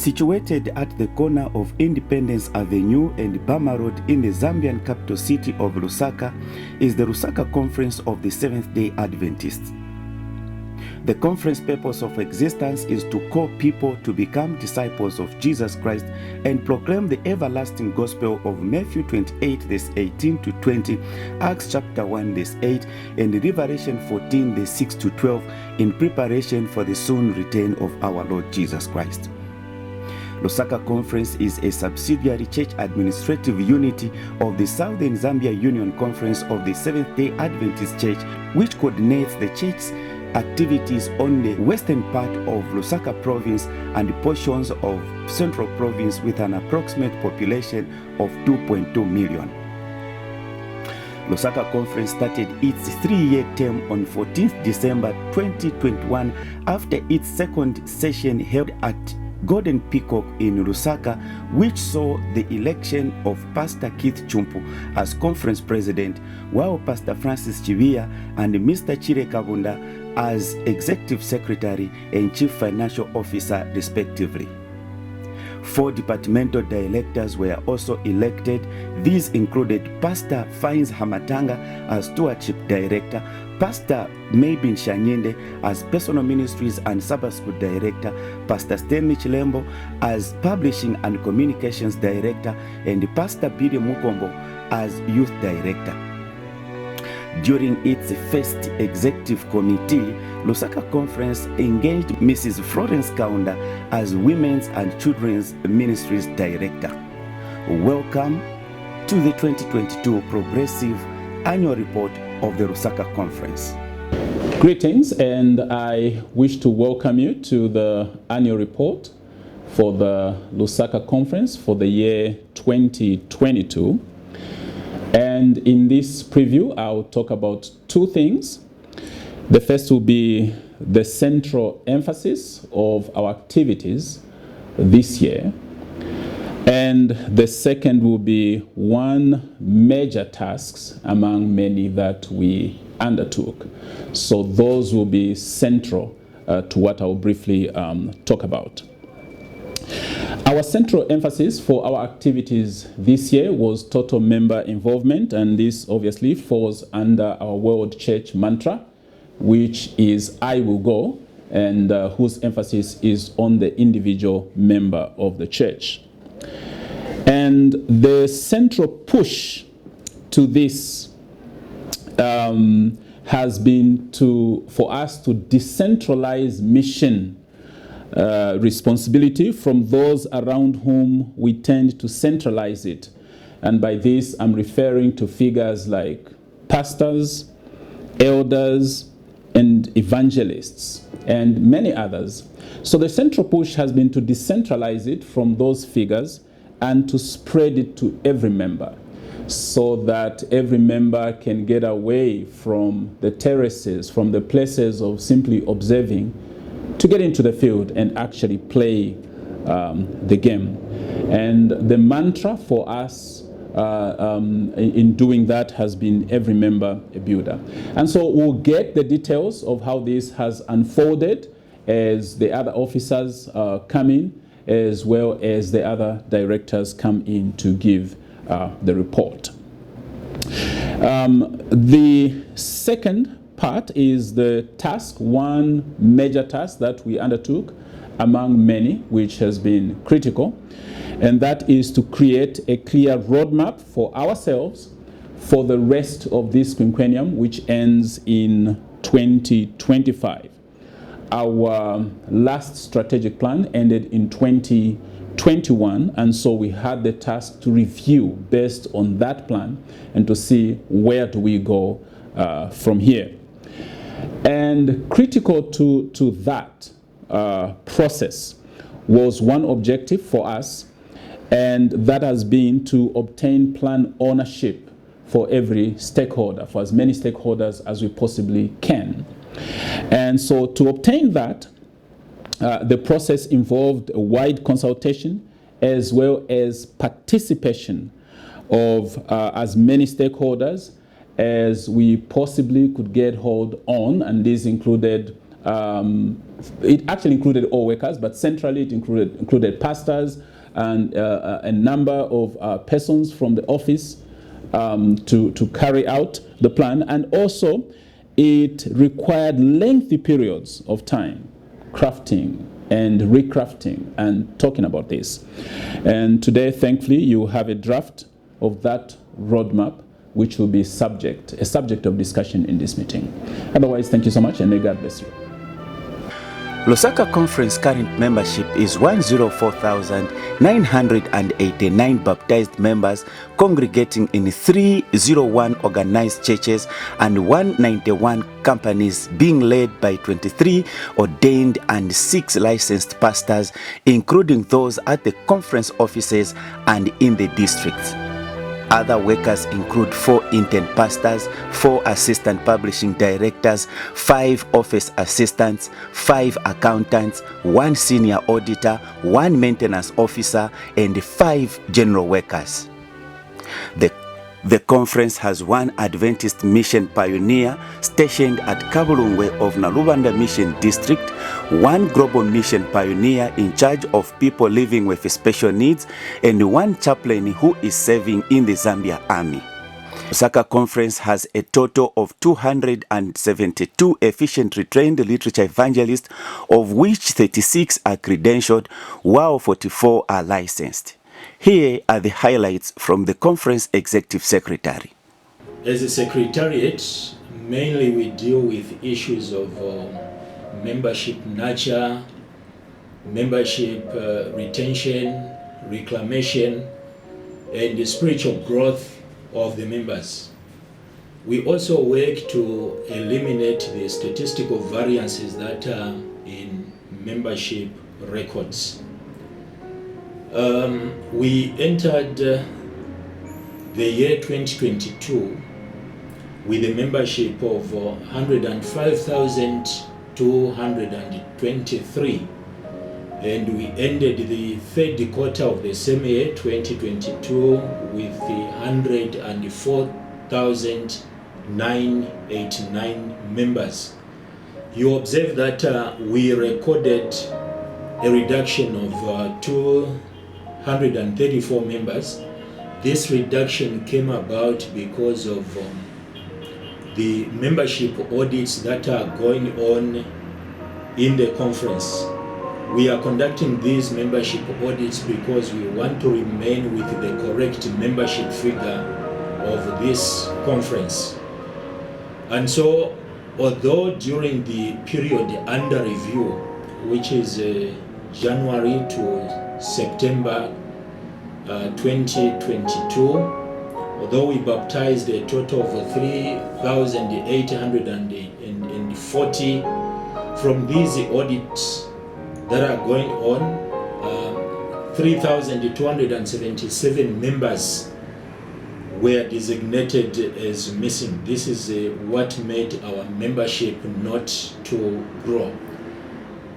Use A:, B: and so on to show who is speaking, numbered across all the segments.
A: Situated at the corner of Independence Avenue and Bama Road in the Zambian capital city of Lusaka is the Lusaka Conference of the Seventh-day Adventists. The conference purpose of existence is to call people to become disciples of Jesus Christ and proclaim the everlasting gospel of Matthew 28 verse 18 to 20, Acts chapter 1 verse 8, and Revelation 14 verse 6 to 12 in preparation for the soon return of our Lord Jesus Christ. Lusaka Conference is a subsidiary church administrative unity of the Southern Zambia Union Conference of the Seventh-day Adventist Church, which coordinates the church's activities on the western part of Lusaka province and portions of central province with an approximate population of 2.2 million. Lusaka Conference started its 3-year term on 14th December 2021 after its second session held at Golden Peacock in Lusaka, which saw the election of Pastor Keith Chumpu as conference president, while Pastor Francis Chibia and Mr. Chire Kabunda as executive secretary and chief financial officer respectively. 4 departmental directors were also elected. These included Pastor Fines Hamatanga as stewardship director, Pastor Maybin Shanyende as personal ministries and Sabbath school director, Pastor Stanley Chilembo as publishing and communications director, and Pastor Billy Mukombo as youth director. During its first executive committee, Lusaka Conference engaged Mrs. Florence Kaunda as Women's and Children's Ministries Director. Welcome to the 2022 Progressive Annual Report of the Lusaka Conference.
B: Greetings, and I wish to welcome you to the annual report for the Lusaka Conference for the year 2022. And in this preview, I'll talk about 2 things. The first will be the central emphasis of our activities this year. And the second will be one major task among many that we undertook. So those will be central to what I'll briefly talk about. Our central emphasis for our activities this year was total member involvement, and this obviously falls under our World Church mantra, which is I will go, and whose emphasis is on the individual member of the church. And the central push to this has been for us to decentralize mission responsibility from those around whom we tend to centralize it. And by this, I'm referring to figures like pastors, elders, and evangelists, and many others. So the central push has been to decentralize it from those figures and to spread it to every member, so that every member can get away from the terraces, from the places of simply observing, to get into the field and actually play the game. And the mantra for us in doing that has been every member a builder. And so we'll get the details of how this has unfolded as the other officers come in, as well as the other directors come in to give the report. The second part is the task, one major task that we undertook among many, which has been critical, and that is to create a clear roadmap for ourselves for the rest of this quinquennium, which ends in 2025. Our last strategic plan ended in 2021, and so we had the task to review based on that plan and to see where do we go from here. And critical to that process was one objective for us, and that has been to obtain plan ownership for every stakeholder, for as many stakeholders as we possibly can. And so to obtain that, the process involved a wide consultation as well as participation of as many stakeholders as we possibly could get hold on, and these included It actually included all workers, but centrally it included pastors and a number of persons from the office to carry out the plan. And also it required lengthy periods of time crafting and recrafting and talking about this. And today, thankfully, you have a draft of that roadmap, which will be a subject of discussion in this meeting. Otherwise, thank you so much, and may God bless you.
A: Lusaka Conference current membership is 104,989 baptized members congregating in 301 organized churches and 191 companies, being led by 23 ordained and 6 licensed pastors, including those at the conference offices and in the districts. Other workers include 4 intern pastors, 4 assistant publishing directors, 5 office assistants, 5 accountants, 1 senior auditor, 1 maintenance officer, and 5 general workers. The conference has 1 Adventist mission pioneer stationed at Kabulungwe of Nalubanda Mission District, 1 global mission pioneer in charge of people living with special needs, and 1 chaplain who is serving in the Zambia Army. Lusaka Conference has a total of 272 efficiently trained literature evangelists, of which 36 are credentialed, while 44 are licensed. Here are the highlights from the conference executive secretary.
C: As a secretariat, mainly we deal with issues of membership nurture, membership retention, reclamation, and the spiritual growth of the members. We also work to eliminate the statistical variances that are in membership records. We entered the year 2022 with a membership of 105,223, and we ended the third quarter of the same year 2022 with 104,989 members. You observe that we recorded a reduction of 234 members. This reduction came about because of the membership audits that are going on in the conference. We are conducting these membership audits because we want to remain with the correct membership figure of this conference. And so, although during the period under review, which is January to September 2022, although we baptized a total of 3,840, from these audits that are going on, 3,277 members were designated as missing. This is what made our membership not to grow.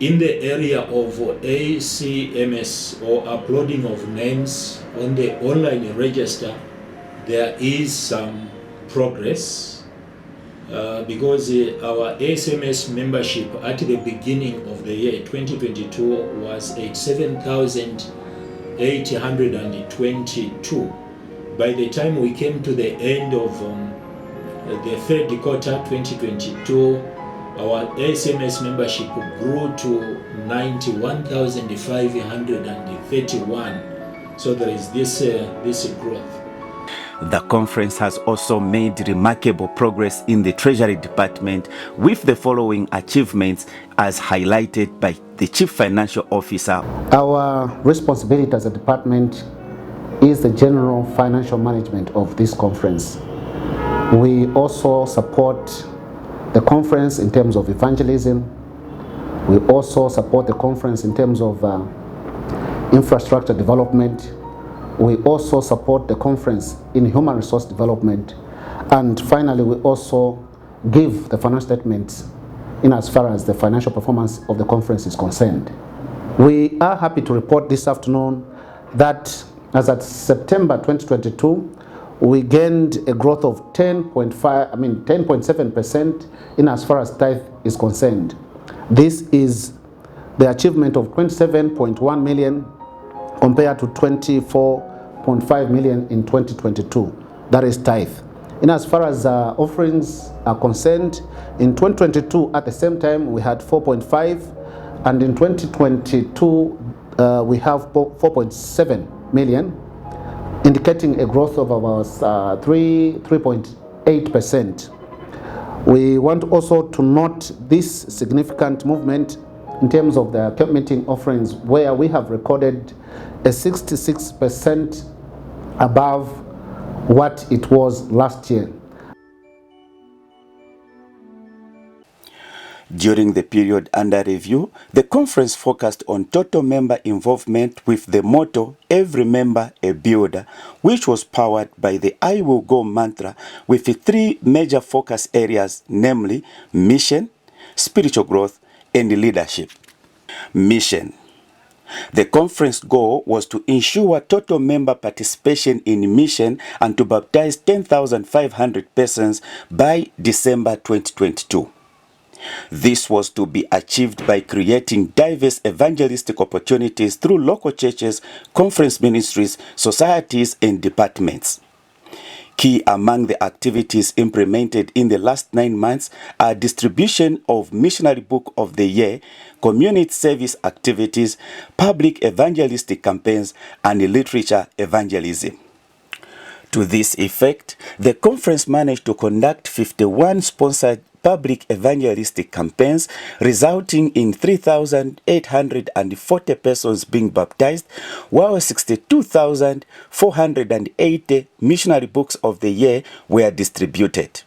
C: In the area of ACMS, or uploading of names on the online register, there is some progress because our ACMS membership at the beginning of the year 2022 was 87,822. By the time we came to the end of the third quarter 2022, our ACMS membership grew to 91,531. So there is this growth.
A: The conference has also made remarkable progress in the Treasury Department, with the following achievements as highlighted by the Chief Financial Officer.
D: Our responsibility as a department is the general financial management of this conference. We also support the conference in terms of evangelism. We also support the conference in terms of infrastructure development. We also support the conference in human resource development. And finally, we also give the financial statements in as far as the financial performance of the conference is concerned. We are happy to report this afternoon that as at September 2022, we gained a growth of 10.7% in as far as tithe is concerned. This is the achievement of 27.1 million compared to 24.5 million in 2022. That is tithe. In as far as offerings are concerned, in 2022 at the same time we had 4.5, and in 2022 we have 4.7 million, indicating a growth of about 3.8%. We want also to note this significant movement in terms of the camp meeting offerings, where we have recorded a 66% above what it was last year.
A: During the period under review, the conference focused on total member involvement with the motto, "Every member a builder," which was powered by the "I will go" mantra with the three major focus areas, namely mission, spiritual growth, and leadership. Mission. The conference goal was to ensure total member participation in mission and to baptize 10,500 persons by December 2022. This was to be achieved by creating diverse evangelistic opportunities through local churches, conference ministries, societies, and departments. Key among the activities implemented in the last 9 months are distribution of Missionary Book of the Year, community service activities, public evangelistic campaigns, and literature evangelism. To this effect, the conference managed to conduct 51 sponsored public evangelistic campaigns, resulting in 3,840 persons being baptized, while 62,480 missionary books of the year were distributed.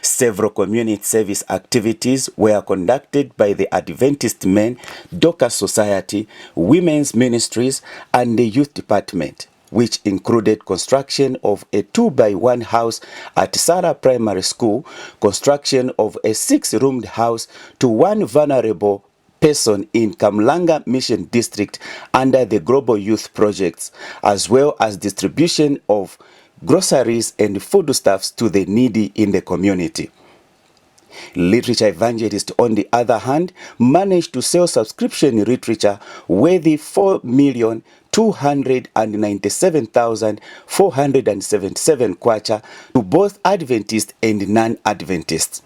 A: Several community service activities were conducted by the Adventist Men, Dorcas Society, Women's Ministries, and the Youth Department, which included construction of a 2x1 house at Sarah Primary School, construction of a 6-roomed house to one vulnerable person in Kamlanga Mission District under the Global Youth Projects, as well as distribution of groceries and foodstuffs to the needy in the community. Literature evangelists, on the other hand, managed to sell subscription literature worthy 4,297,477 kwacha to both Adventists and non-Adventists.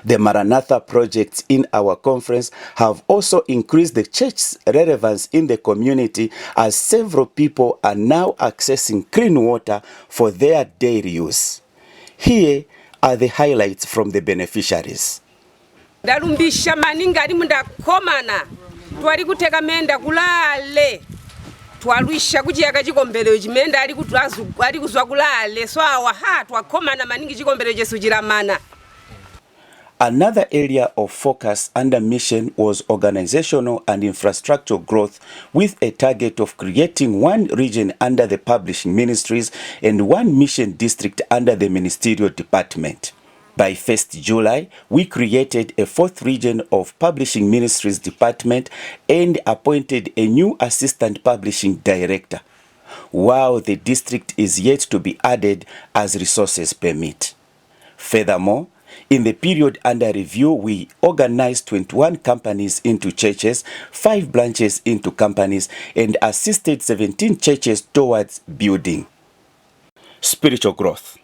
A: The Maranatha projects in our conference have also increased the church's relevance in the community, as several people are now accessing clean water for their daily use. Here are the highlights from the beneficiaries.
E: Ndalumbisha maninga ali munda komana twali kuteka menda kulale twalwisha kuchiyaga chikombero chimenda ali kuzwa kulale so awa twakomana maningi chikombero chesu chilamana.
A: Another area of focus under mission was organizational and infrastructural growth, with a target of creating one region under the publishing ministries and one mission district under the ministerial department. By 1st July, we created a 4th region of publishing ministries department and appointed a new assistant publishing director, while the district is yet to be added as resources permit. Furthermore, in the period under review, we organized 21 companies into churches, 5 branches into companies, and assisted 17 churches towards building. Spiritual growth.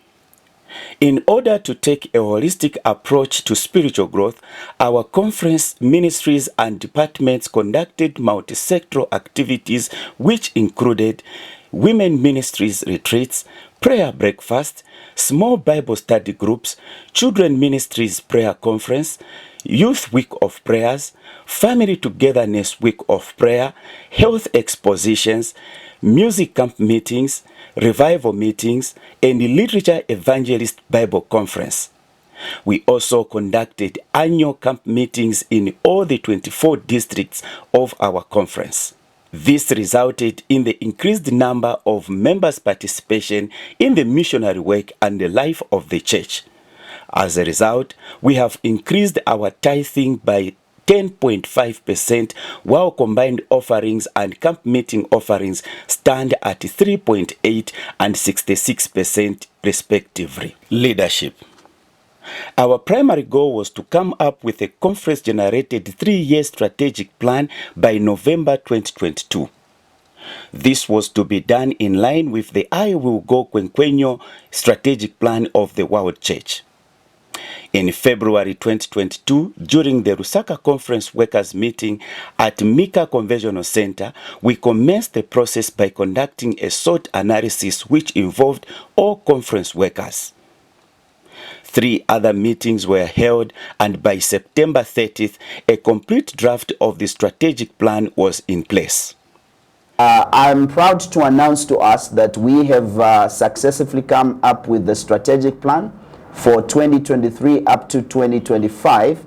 A: In order to take a holistic approach to spiritual growth, our conference ministries and departments conducted multi-sectoral activities, which included women ministries retreats, prayer breakfast, small Bible study groups, children ministries prayer conference, youth week of prayers, family togetherness week of prayer, health expositions, music camp meetings, revival meetings, and literature evangelist Bible conference. We also conducted annual camp meetings in all the 24 districts of our conference. This resulted in the increased number of members' participation in the missionary work and the life of the church. As a result, we have increased our tithing by 10.5%, while combined offerings and camp meeting offerings stand at 3.8% and 66% respectively. Leadership. Our primary goal was to come up with a conference-generated 3-year strategic plan by November 2022. This was to be done in line with the I Will Go Quinquennial strategic plan of the World Church. In February 2022, during the Lusaka Conference Workers Meeting at Mika Conventional Center, we commenced the process by conducting a SWOT analysis which involved all conference workers. 3 other meetings were held, and by September 30th, a complete draft of the strategic plan was in place.
F: I'm proud to announce to us that we have successfully come up with the strategic plan for 2023 up to 2025.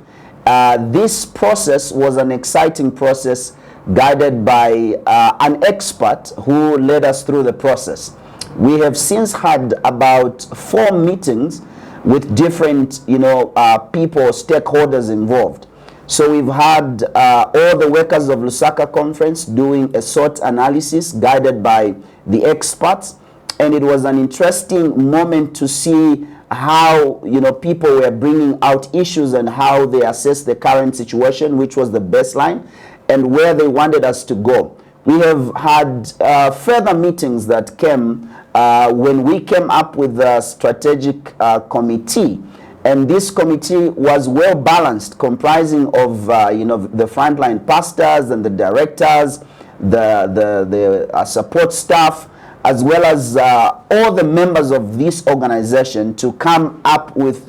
F: This process was an exciting process guided by an expert who led us through the process. We have since had about 4 meetings with different people, stakeholders involved. So we've had all the workers of Lusaka Conference doing a SWOT analysis guided by the experts, and it was an interesting moment to see how people were bringing out issues and how they assessed the current situation, which was the baseline, and where they wanted us to go. We have had further meetings that came when we came up with the strategic committee. And this committee was well balanced, comprising of the frontline pastors and the directors, the support staff, as well as all the members of this organization, to come up with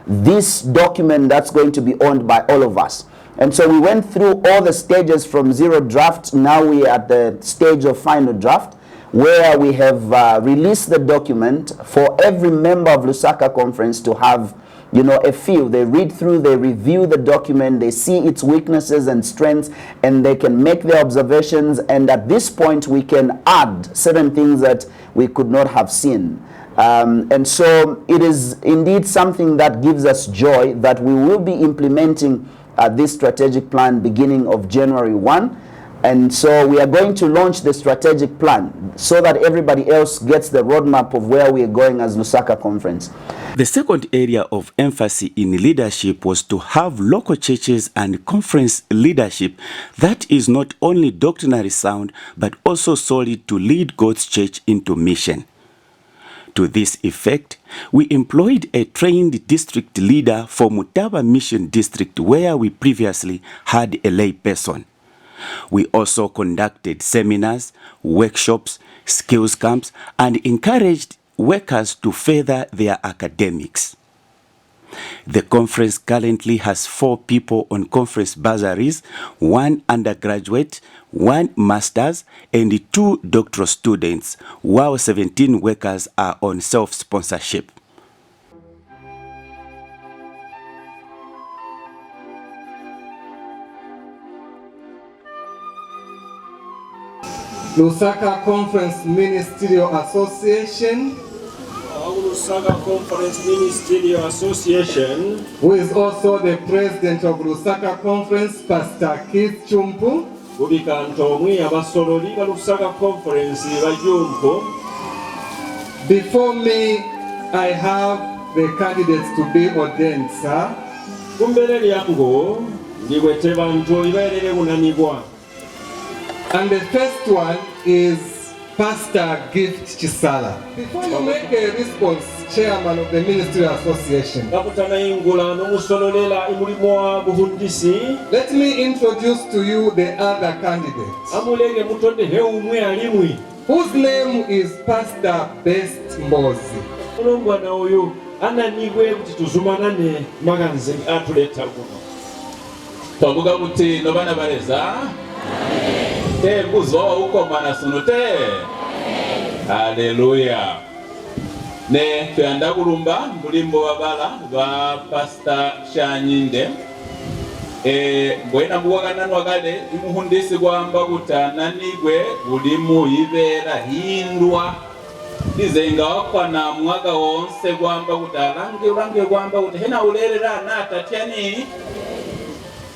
F: this document that's going to be owned by all of us. And so we went through all the stages from zero draft. Now we are at the stage of final draft, where we have released the document for every member of Lusaka Conference to have a feel. They read through, they review the document, they see its weaknesses and strengths, and they can make their observations. And at this point, we can add certain things that we could not have seen. And so it is indeed something that gives us joy that we will be implementing this strategic plan beginning of January 1. And so we are going to launch the strategic plan so that everybody else gets the roadmap of where we are going as Lusaka Conference.
A: The second area of emphasis in leadership was to have local churches and conference leadership that is not only doctrinally sound, but also solid to lead God's church into mission. To this effect, we employed a trained district leader for Mutaba Mission District, where we previously had a lay person. We also conducted seminars, workshops, skills camps, and encouraged workers to further their academics. The conference currently has 4 people on conference bursaries, 1 undergraduate, 1 master's, and 2 doctoral students, while 17 workers are on self-sponsorship.
G: Lusaka Conference Ministerial Association,
C: Lusaka Conference Ministerial Association,
G: who is also the president of Lusaka Conference, Pastor Keith Chumpu. Before me, I have the candidates to be ordained, sir. And the first one is Pastor Gift Chisala. Before you make a response, Chairman of the Ministerial Association, let me introduce to you the other candidate, whose name is Pastor Best Mbozi.
B: Hallelujah. Ne tuyanda kulumba mulimbo wabala wa Pastor Shanyinde. Bwena mbuwagana nwagale imuhundisi kwamba kutananigwe ulimu ibera hindwa izenga wakwa na mwaga wonse kwamba kutalange kwamba hena ulerera natatyani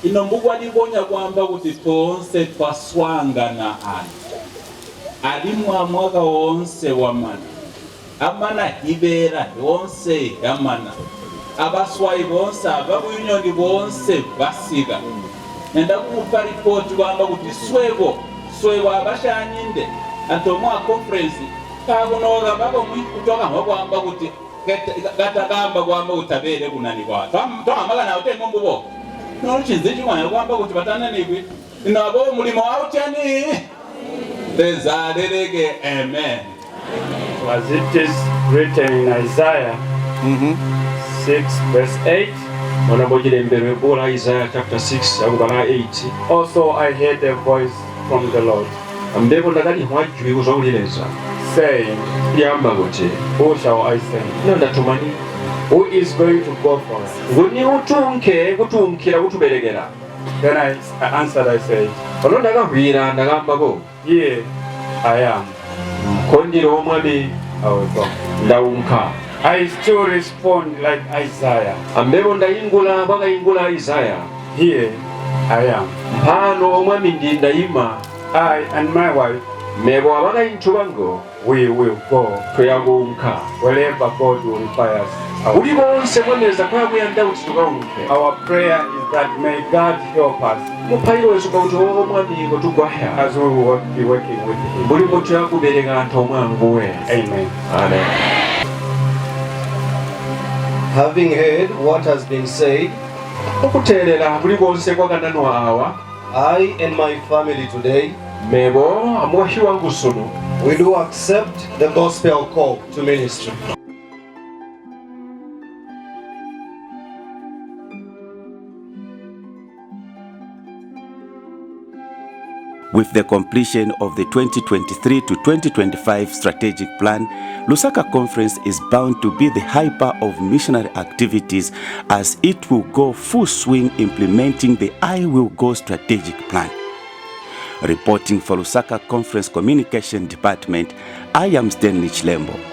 B: inombugwa libonya kwamba kuti tonse twaswangana alimu amwaga wonse wamana amana ibera wonse amana abaswayi bonse ababunyoni bonse basiga enda kupa ripoti kwamba kuti swebo abashanyinde atomwa conference kakunoga babo kutoka kwamba kuti gatagamba kwamba utabere kunani kwa twambaga nawe temombo no chinzichi mwana kwamba kuti batana nigwi nabo mulimo autyani tezarereke amen.
H: As it is written in Isaiah 6 verse 8. Isaiah chapter 6 8. Also I heard a voice from the Lord saying, who shall I send? Who is going to go for us? Then I answered, I said, here I am. I still respond like Isaiah. Here I am. I and my wife, we will go wherever God will require us. Our prayer is that may God help us as we will be working with Him. Amen.
I: Amen. Having heard what has been said, I and my family today, we do accept the gospel call to ministry.
A: With the completion of the 2023 to 2025 strategic plan, Lusaka Conference is bound to be the hyper of missionary activities as it will go full swing implementing the I Will Go strategic plan. Reporting for Lusaka Conference Communication Department, I am Stanley Chilembo.